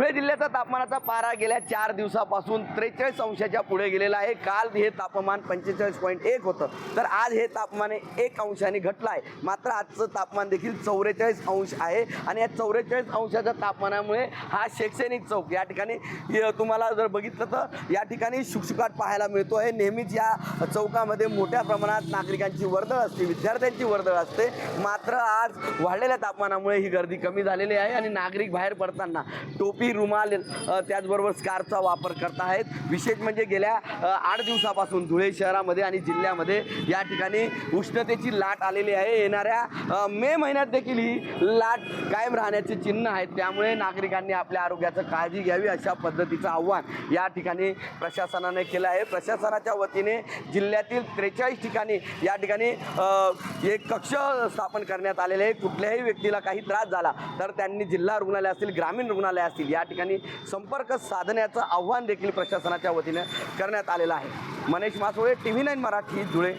धुळे जिल्ह्याचा तापमानाचा पारा गेल्या 4 दिवसापासून 43 अंशाच्या पुढे गेलेला आहे। काल हे तापमान 45.1 होतं, तर आज हे तापमान 1 अंशाने घटलं आहे। मात्र आजचं तापमान देखील 44 अंश आहे आणि या 44 अंशाच्या तापमानामुळे हा शैक्षणिक चौक या ठिकाणी तुम्हाला जर बघितलं तर या ठिकाणी शुकशुकाट पाहायला मिळतो आहे। नेहमीच या चौकामध्ये मोठ्या प्रमाणात नागरिकांची वर्दळ असते, विद्यार्थ्यांची वर्दळ असते। मात्र आज वाढलेल्या तापमानामुळे ही गर्दी कमी झालेली आहे आणि नागरिक बाहेर पडताना टोपी, रुमाल त्याचबरोबर स्कार्फचा वापर करत आहेत। विशेष म्हणजे गेल्या 8 दिवसापासून धुळे शहरामध्ये आणि जिल्ह्यामध्ये या ठिकाणी उष्णतेची लाट आलेली आहे। येणाऱ्या मे महिन्यात देखील ही लाट कायम राहण्याचे चिन्ह आहेत। त्यामुळे नागरिकांनी आपल्या आरोग्याची काळजी घ्यावी अशा पद्धतीचं आव्हान या ठिकाणी प्रशासनाने केलं आहे। प्रशासनाच्या वतीने जिल्ह्यातील 43 ठिकाणी या ठिकाणी एक कक्ष स्थापन करण्यात आलेले आहे। कुठल्याही व्यक्तीला काही त्रास झाला तर त्यांनी जिल्हा रुग्णालय असतील, ग्रामीण रुग्णालय असतील या ठिकाणी संपर्क साधण्याचं आव्हान देखील प्रशासनाच्या वतीने करण्यात आलेलं आहे। मनीष मासोळे, TV9 मराठी, धुळे।